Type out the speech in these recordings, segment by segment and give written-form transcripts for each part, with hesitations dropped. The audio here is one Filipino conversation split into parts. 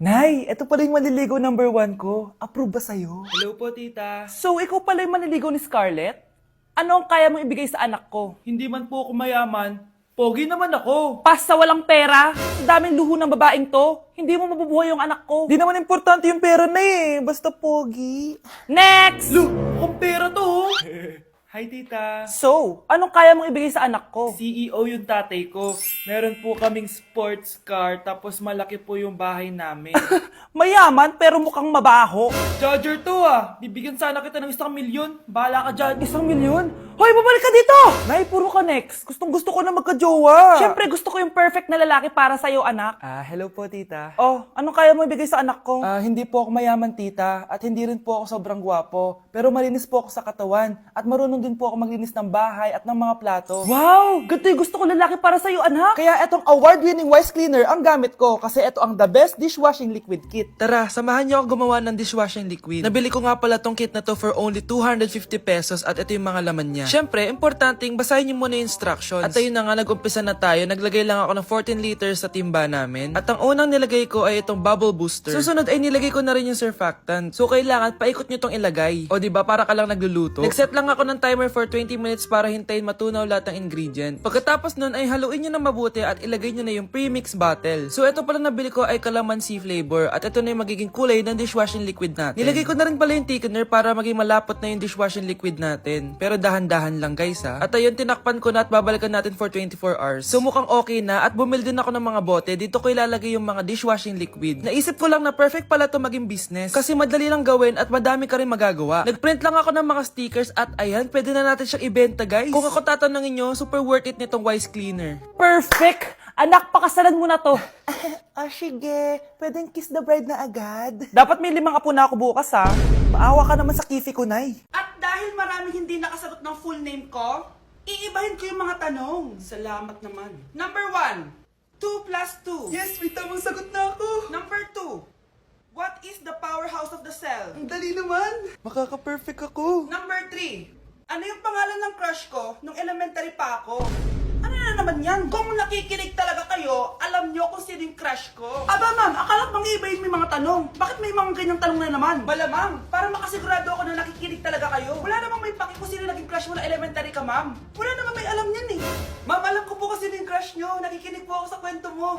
Nay, ito pala yung manliligaw number 1 ko. Approve ba sa'yo? Hello po, tita. So, ikaw pala yung manliligaw ni Scarlett? Ano ang kaya mong ibigay sa anak ko? Hindi man po ako mayaman, pogi naman ako. Pas sa walang pera? Sa daming luho ng babaeng to? Hindi mo mabubuhay yung anak ko. Di naman importante yung pera na eh. Basta pogi. Next! Lu, mukhang pera to. Oh. Hi, tita. So, anong kaya mong ibigay sa anak ko? CEO yung tatay ko. Meron po kaming sports car, tapos malaki po yung bahay namin. Mayaman pero mukhang mabaho. Charger to ah. Bibigyan sana kita ng 1,000,000. Bahala ka dyan. 1,000,000? Hoy, babalik ka dito! Nay, puro ka next. Gustong gusto ko na magka-jowa. Siyempre, gusto ko yung perfect na lalaki para sa'yo, anak. Hello po, tita. Oh, anong kaya mo ibigay sa anak ko? Hindi po ako mayaman, tita. At hindi rin po ako sobrang gwapo. Pero malinis po ako sa katawan. At marunong din po ako maglinis ng bahay at ng mga plato. Wow! Ganito yung gusto ko lalaki para sa'yo, anak. Kaya etong award-winning Wise Cleaner ang gamit ko kasi ito ang the best dishwashing liquid kit. Tara, samahan niyo ako gumawa ng dishwashing liquid. Nabili ko nga pala tong kit na to for only 250 pesos at ito yung mga laman niya. Siyempre, importanteng basahin niyo muna yung instructions. At ayun na nga, nag-umpisa na tayo. Naglagay lang ako ng 14 liters sa timba namin. At ang unang nilagay ko ay itong bubble booster. Susunod ay nilagay ko na rin yung surfactant. So kailangan paikot niyo tong ilagay. O diba, para ka lang nagluluto. Nag-set lang ako ng timer for 20 minutes para hintayin matunaw lahat ng ingredient. Pagkatapos nun ay haluin nyo na mabuti at ilagay nyo na yung premix bottle. So ito pala nabili ko ay calamansi flavor at ito na yung magiging kulay ng dishwashing liquid natin. Nilagay ko na rin pala yung thickener para maging malapot na yung dishwashing liquid natin. Pero dahan-dahan lang guys ha. At ayun, tinakpan ko na at babalikan natin for 24 hours. So mukhang okay na at bumili din ako ng mga bote. Dito ko ilalagay yung mga dishwashing liquid. Naisip ko lang na perfect pala to maging business kasi madali lang gawin at madami ka rin magagawa. Nagprint lang ako ng mga stickers at ayan, pwede na natin siyang ibenta guys. Kung ako tatanungin nyo, super worth it nitong Wise Cleaner. Perfect! Anak, pakasalan mo na to. Sige. Pwedeng kiss the bride na agad. Dapat may 5 apo na ako bukas ha. Maawa ka naman sa kifi ko, Nay. At dahil maraming hindi nakasagot ng full name ko, iibahin ko yung mga tanong. Salamat naman. Number 1, 2 plus 2. Yes, may tamang sagot na ako. Number 2, what is the powerhouse of the cell? Ang dali naman. Makaka-perfect ako. Number 3, ano yung pangalan ng crush ko nung elementary pa ako? Ano na naman yan? Kung nakikinig talaga kayo, alam nyo kung sino yung crush ko. Aba ma'am, akala bang iibahin may mga tanong? Bakit may mga ganyang tanong na naman? Bala ma'am, para makasigurado ako na nakikinig talaga kayo. Wala namang may paki kung sino naging crush mo na elementary ka ma'am. Wala namang may alam yan eh. Ma'am, alam ko po kung sino yung crush nyo. Nakikinig po ako sa kwento mo.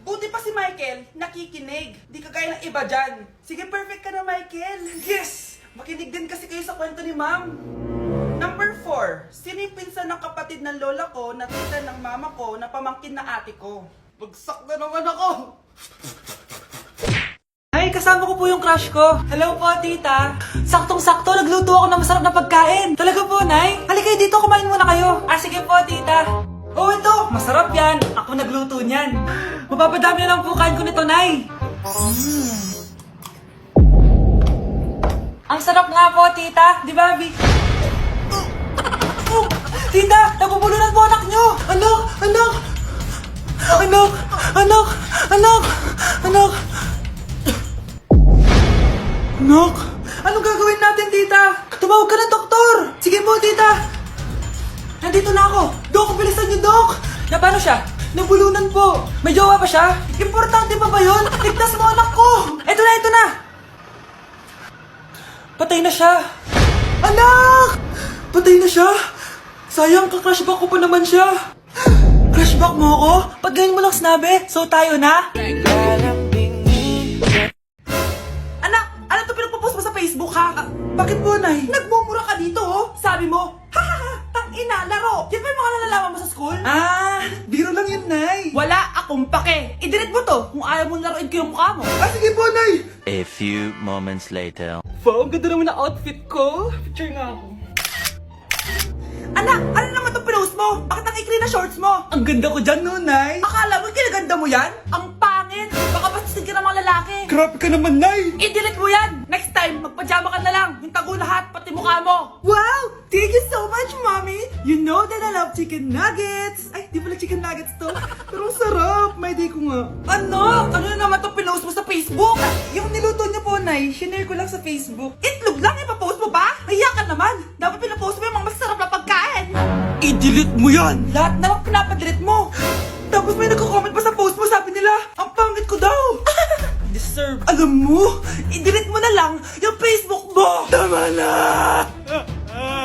Buti pa si Michael, nakikinig. Di kagaya ng iba dyan. Sige, perfect ka na Michael. Yes! Makinig din kasi kayo sa kwento ni ma'am. Number 4, sino yung pinsan ng kapatid ng lola ko na tita ng mama ko na pamangkin na ate ko? Bagsak na naman ako! Ay, kasama ko po yung crush ko. Hello po, tita. Saktong-sakto, nagluto ako ng masarap na pagkain. Talaga po, Nay? Halika kayo dito, kumain muna kayo. Sige po, tita. Oh, ito, masarap yan. Ako nagluto niyan. Mapapadami na lang po kain ko nito, Nay. Ang sarap nga po, tita. Di ba, Bi? Tita, nabubulunan po anak nyo! Anak! Anak! Anak! Anak! Anak! Anak! Anak! Anong gagawin natin, tita? Tumawag ka ng doktor! Sige po, tita! Nandito na ako! Dok, bilisan niyo, Dok! Na paano siya? Nabulunan po! May jowa pa siya? Importante pa ba yun? Ligtas mo anak ko! Ito na, ito na! Patay na siya! Anak! Patay na siya! Sayang, ka-crushback ko pa naman siya. Crushback mo ako? Pag ganyan mo lang sinabi, so tayo na? Anak, ano to pinagpo-post mo sa Facebook ha? Bakit po, Nay? Nagmumura ka dito oh! Sabi mo, hahaha, tang-ina, laro! Yan ba yung mga nalalaman mo sa school? Biro lang yun, Nay. Wala akong pake! I-delete mo to kung ayaw mo laruin ko yung mukha mo. Sige po, Nay. A few moments later. Wow, ang ganda naman na outfit ko. Picture nga ako. Anak, ano naman itong pinost mo? Bakit ang ikli na shorts mo? Ang ganda ko dyan, no, Nay. Akala mo kinaganda mo yan? Ang pangit! Baka bastin ka ng mga lalaki. Grabe ka naman, Nay. I-delete mo yan! Next time, magpajama ka na lang. Yung tago lahat, pati mukha mo. Wow! Thank you so much, Mommy! You know that I love chicken nuggets! Ay, di pala chicken nuggets to. Pero ang sarap! May di ko nga. Ano? Ano na naman itong pinost mo sa Facebook? Yung niluto niyo po, Nay, shinare ko lang sa Facebook. Itlog lang, ipapost mo ba? Hiya ka naman! Dapat pinapost mo yung mga masarap na pagkain! I-delete mo yan! Lahat na lang pinapadelete mo! Tapos may nagko-comment pa sa post mo, sabi nila, ang pangit ko daw! Diyos deserve. Alam mo, i-delete mo na lang yung Facebook mo. Tama na!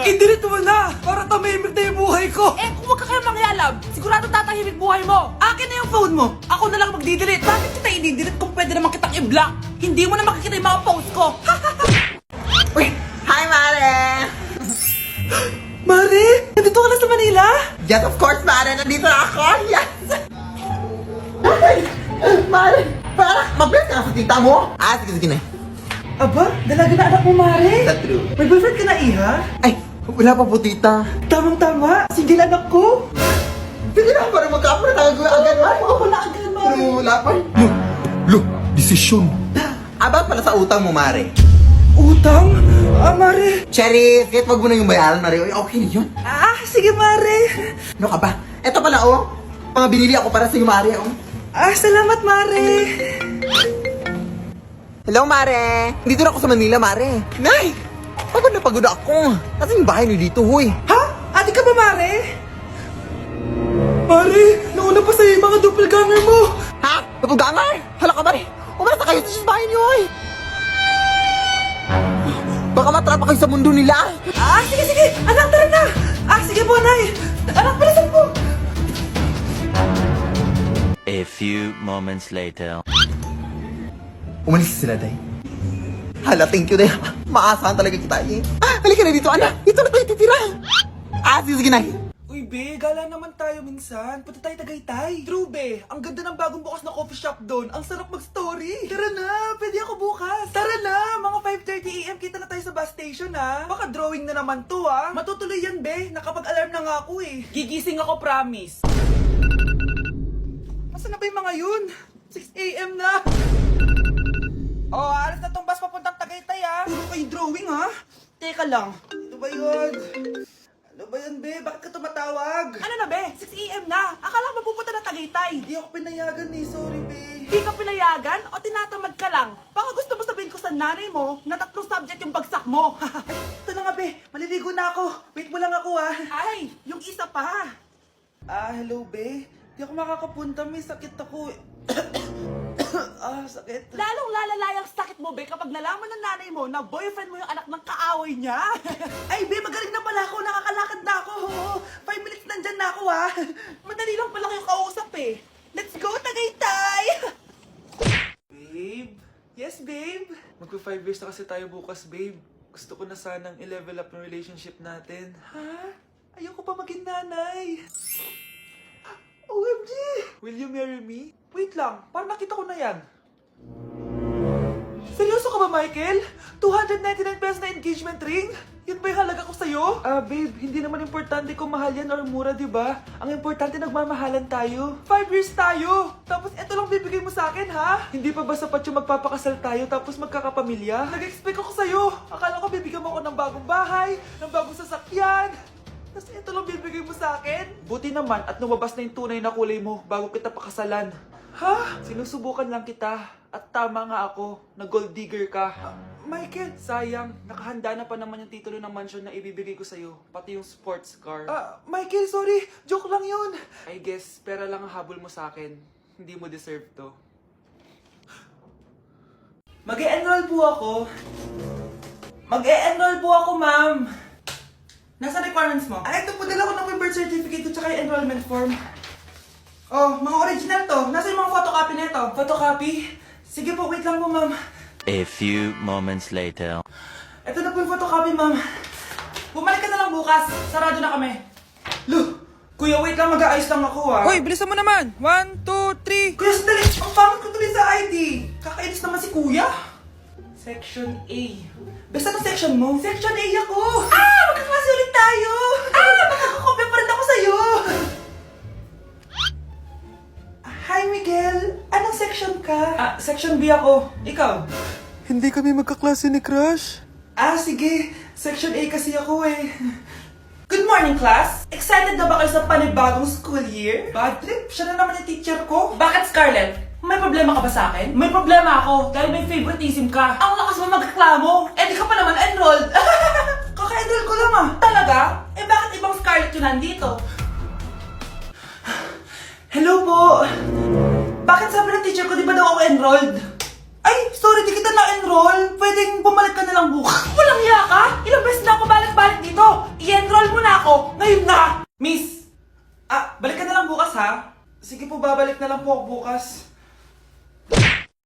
I-delete mo na para tumimik na yung buhay ko. Eh, kung wag ka kaya mangyalab, sigurado tatahimik buhay mo. Akin na yung phone mo. Ako na lang magdi-delete. Bakit kita i-delete kung pwede naman kitang i-block? Hindi mo na makikita yung mga post ko. Uy! Hi, Mare! Mare, nandito ka na sa Manila? Yes, of course, Mare! Nandito na ako! Yes! Mare! Para mag-bless ka sa tita mo? Sige na. Aba, dalaga na anak mo, Mare. That's true. May boyfriend ka na, Iha? Ay, wala pa po, tita. Tamang-tama, single anak ko. Sige na, para magkapura tayo agad, Mare. Oo, wala agad, Mare. Pero wala pa. Lo, desisyon. About pala sa utang mo, Mare. Utang? Mare. Cherry, kahit wag mo na yung bayaran, Mare. Uy, okay na yun. Sige, Mare. Ano ka ba? Eto pala, oh. Mga binili ako para sa'yo, Mare, oh. Salamat, Mare. Hello, Mare! Dito na ako sa Manila, Mare. Nay! Pagod na pagod ako. Kasi yung bahay niyo dito, huy. Ha? Ate ka ba, Mare? Mare, nauna pa sa'yo yung mga doppelganger mo. Ha? Napugangar? Hala ka, Mare! Umarasa kayo sa bahay niyo, huy! Baka matrapa kayo sa mundo nila. Sige. Anak, tara na. Sige po, Nay. Anak, palasan po. A few moments later. Umalis sila, Day. Hala, thank you, Day. Maasahan talaga kita, eh. Halika na dito, anak. Dito na tayo titira. Sige na. Uy, be, gala naman tayo minsan. Punta tayo Tagaytay. True, be. Ang ganda ng bagong bukas na coffee shop doon. Ang sarap mag-story. Tara na, pwede ako bukas. Tara na, mga 5:30 AM kita na tayo sa bus station, ha. Baka drawing na naman to, ha. Matutuloy yan, be. Nakapag-alarm na nga ako, eh. Gigising ako, promise. Nasaan na ba yung mga yun? 6 AM na. Alas na tong bus papuntang Tagaytay, ha. Puro kayo drawing, ha. Teka lang. Ano ba yun? Ano ba yan, be? Bakit ka tumatawag? Ano na, be? 6 AM na. Akala ko mapupunta na Tagaytay. Hindi ako pinayagan, eh. Sorry, be. Hindi ka pinayagan o tinatamad ka lang? Baka gusto mo sabihin ko sa nanay mo na 3 subject yung bagsak mo. Ito na nga, be. Maliligo na ako. Wait mo lang ako, ha. Ay, yung isa pa. Hello, be. Di ako makakapunta. May sakit ako, eh. Sakit. Lalong lalala yung sakit mo, be, kapag nalaman ng nanay mo na boyfriend mo yung anak ng kaaway niya. Ay, be, magaling na pala ako. Nakakalakad na ako. 5 minutes nandyan na ako, ha. Madali lang pala kayong kausap, eh. Let's go, Tagaytay! Babe? Yes, babe? Magpa 5 years na kasi tayo bukas, babe. Gusto ko na sanang i-level up yung relationship natin. Ha? Ayoko pa maging nanay. OMG! Will you marry me? Wait lang, parang nakita ko na yan. Seryoso ka ba, Michael? 299 pesos na engagement ring? Yun ba yung halaga ko sa'yo? Babe, hindi naman importante kung mahal yan or mura, di ba? Ang importante, nagmamahalan tayo. 5 years tayo! Tapos eto lang bibigay mo sa akin, ha? Hindi pa ba sapat yung magpapakasal tayo tapos magkakapamilya? Nag-expect ako sa'yo. Akala ko bibigyan mo ako ng bagong bahay, ng bagong sasakyan. Tapos ito lang bibigay mo sa akin? Buti naman at lumabas na yung tunay na kulay mo bago kita pakasalan. Ha? Sinusubukan lang kita. At tama nga ako, na gold digger ka. Michael, sayang, nakahanda na pa naman yung titulo ng mansion na ibibigay ko sa'yo. Pati yung sports car. Michael, sorry. Joke lang yun. I guess, pera lang ang habol mo sa akin. Hindi mo deserve to. Mag-e-enroll po ako. Mag-e-enroll po ako, ma'am. Nasa requirements mo? Ito po, dala ko ng birth certificate ko tsaka yung enrollment form. Oh, mga original to. Nasa yung mga photocopy nito? Photocopy? Sige po, wait lang po, ma'am. A few moments later. Ito na po yung photocopy, ma'am. Bumalik ka na lang bukas. Sarado na kami. Lo, kuya, wait lang. Mag-aayos lang ako, ah. Hoy, bilisan mo naman! 1, 2, 3! Kuya, sandali. Ang pangit ko tuloy sa ID. Kakainis naman si kuya. Section A. Basta na section mo? Section A ako! Magkaklase ulit tayo! Makakakopya pa rin ako sa'yo! Hi, Miguel! Anong section ka? Section B ako. Ikaw? Hindi kami magkaklase ni Crush. Sige. Section A kasi ako, eh. Good morning, class! Excited na ba kayo sa panibagong school year? Bad trip? Siya na naman yung teacher ko. Bakit, Scarlett? May problema ka ba sa akin? May problema ako dahil may favoritism ka. Ang lakas mo magreklamo. Di ka pa naman enrolled. Kaka-enroll ko lang, Talaga? Bakit ibang Scarlett yun nandito? Hello po! Bakit sabi ng teacher ko di ba daw ako enrolled? Ay, lang bukas. Walang iya ka? Ilang beses na ako balik-balik dito. I-enroll mo na ako. Ngayon na. Miss, balik ka na lang bukas ha. Sige po, babalik na lang po ako bukas.